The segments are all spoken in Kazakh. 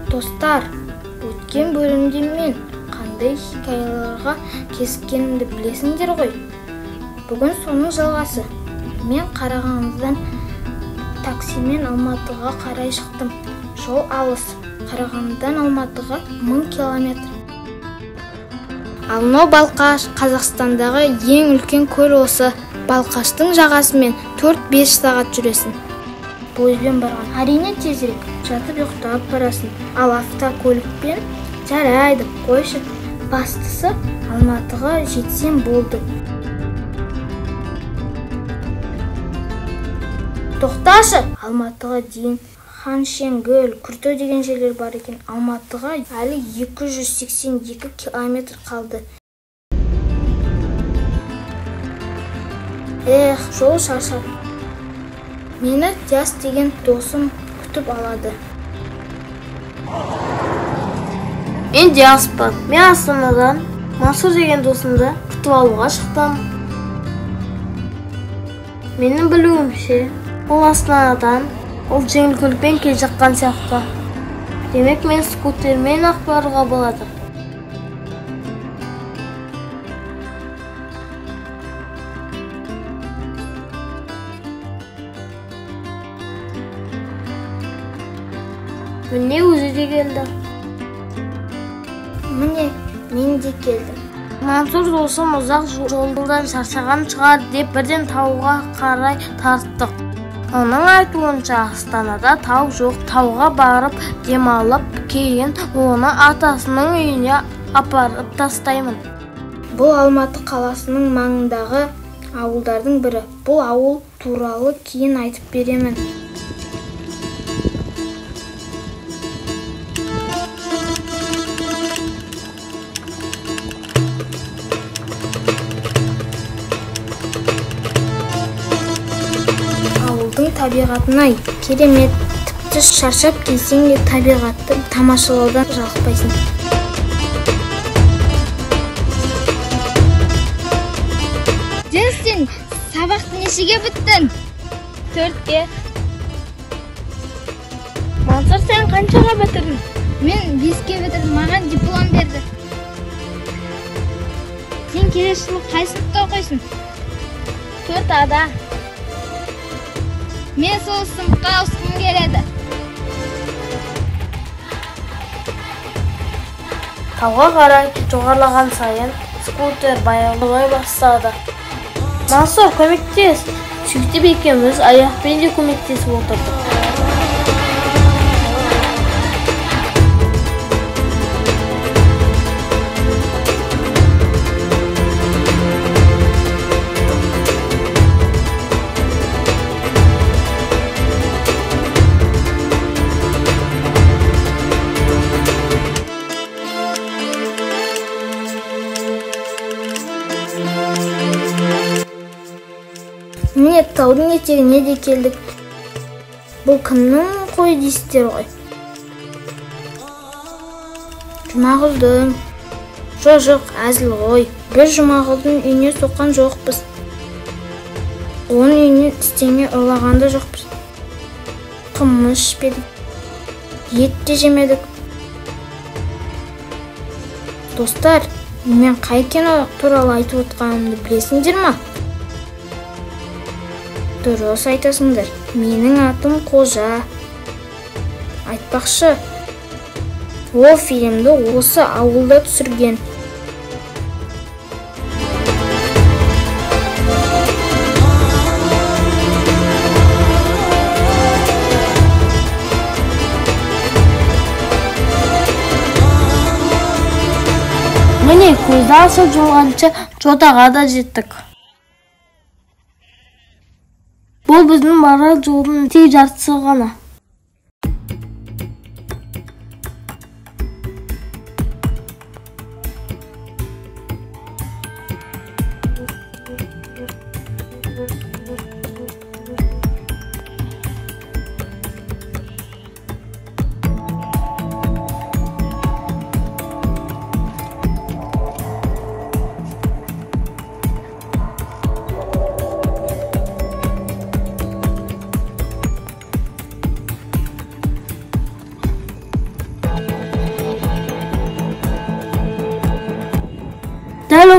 Достар, өткен бөлімде мен қандай хикаяларға кезіккенімді білесіңдер ғой. Бүгін соның жалғасы. Мен Қарағандыдан таксимен Алматыға қарай шықтым. Жол алыс. Қарағандыдан Алматыға 1000 километр. Ал мынау Балқаш, Қазақстандағы ең үлкен көл осы. Балқаштың жағасымен 4-5 сағат жүресің. Пойызбен барған әрине тезірек, жатып ұйықтап барасың. Ал автокөлікпен жарайды, қойшы. Бастысы Алматыға жетсем болды. Тоқташы, Алматыға дейін Ханшеңгіл, Күртау деген жерлер бар екен. Алматыға әлі 282 километр қалды. Жол шаршады. Мені Диас деген досым күтіп алады. Мен Диаспын. Мен Астанадан Мансур деген досымды күтіп алуға шықтым. Менің білуімше, ол Астанадан ол жеңіл көлікпен келе жатқан сияқты. Демек мен скутермен ақ баруға болады. Міне өзі де келді. Міне, мен де келдім. Мансур досым ұзақ жолдан шаршаған шығар деп бірден тауға қарай тарттық. Оның айтуынша Астанада тау жоқ, тауға барып демалып, кейін оны атасының үйіне апарып тастаймын. Бұл Алматы қаласының маңындағы ауылдардың бірі. Бұл ауыл туралы кейін айтып беремін. Табиғатына керемет, тіпті шаршап келсең де табиғатты тамашалаудан жалықпайсың. Сен сабақты нешеге біттің? 4-ке. Мансур, сен қаншаға бітірдің? Мен 5-ке бітірдім, маған диплом берді. Сен келесі жылы қай сыныпта оқисың? 4-ада. Мен сол сыныпқа ауысқым келеді. Тауға қарай жоғарылаған сайын скутер баяулай бастады. Мансур, көмектес. Сөйтіп екеуміз аяқпен де көмектесіп отырдық. Міне таудың етегіне де келдік. Бұл кімнің қой дейсіздер ғой? Жұмағұлдың. Жоқ, әзіл ғой. Біз Жұмағұлдың үйіне соққан жоқпыз. Оның үйіне істеме ұрлағанда жоқпыз. Қымыз ішпедік. Ет те жемедік. Достар, мен қай кино туралы айтып отқанымды білесіңдер ма? Дұрыс айтасыңдар. Менің атым Қожа. Айтпақшы, ол фильмді осы ауылда түсірген. Міне көзді ашып жұмғанша жотаға да жеттік. Бұл біздің барар жолдың тек жартысы ғана.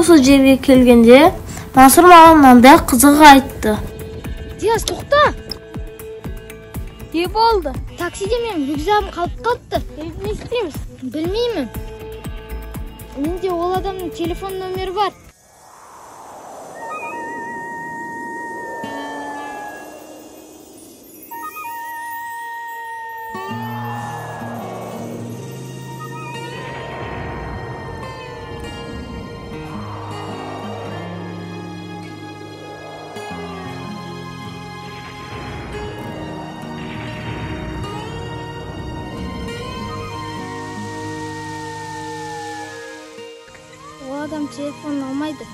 осы жерге келгенде Мансұр маған мынандай қызық айтты. Диас, тоқта. Не болды? Таксиде мен рюкзагым қалып қалыпты. Не істейміз? Білмеймін. Менде ол адамның телефон нөмері бар. Ол адам телефон алмайды.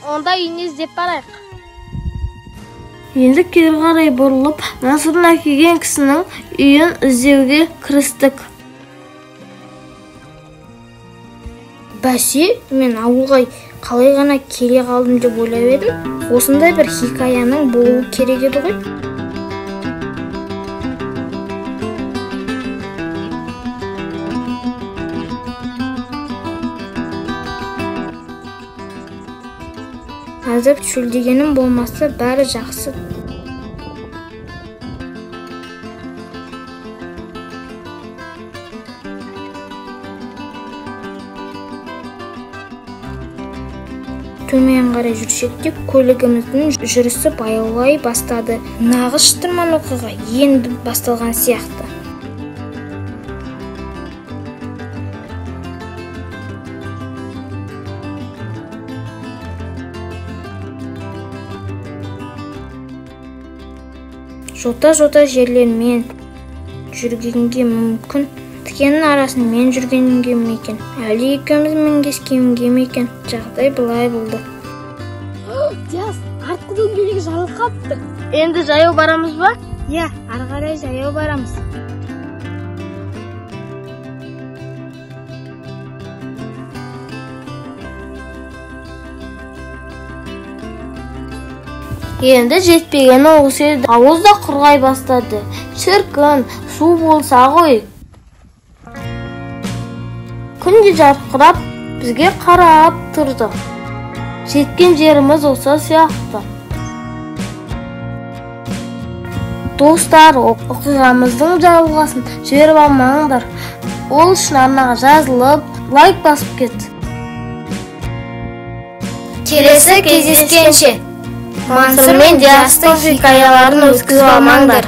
Онда үйіне іздеп барайық. Енді кері қарай бұрылып, Мансұрдың әкелген кісінің үйін іздеуге кірістік. Бәсе, мен ауылға қалай ғана келе қалдым деп ойлап едім. Осындай бір хикаяның болуы керек еді ғой. Азып шөлдегенім болмаса бәрі жақсы. Төмен қарай жүрсек те көлігіміздің жүрісі баяулай бастады. Нағыз шытырман оқиға енді басталған сияқты. Жота-жота жерлермен жүргенге мүмкін. Тікеннің арасын мен жүргенге мекен. Әлі екеуміз мінгескенге мекен. Жағдай былай болды. Диас, артқы дөңгелегі жалып қалыпты. Енді жаяу барамыз ба? Иә, ары қарай жаяу барамыз. Енді жетпегені осы еді. Ауыз да құрғай бастады. Шіркін, су болса ғой. Күн де жарқырап, бізге қарап тұрды. Жеткен жеріміз осы сияқты. Достар, оқиғамыздың жалғасын жіберіп алмаңдар. Ол үшін арнаға жазылып, лайк басып кет. Келесі кездескенше Мансұр мен Диастың хикаяларын өткізіп алмаңдар.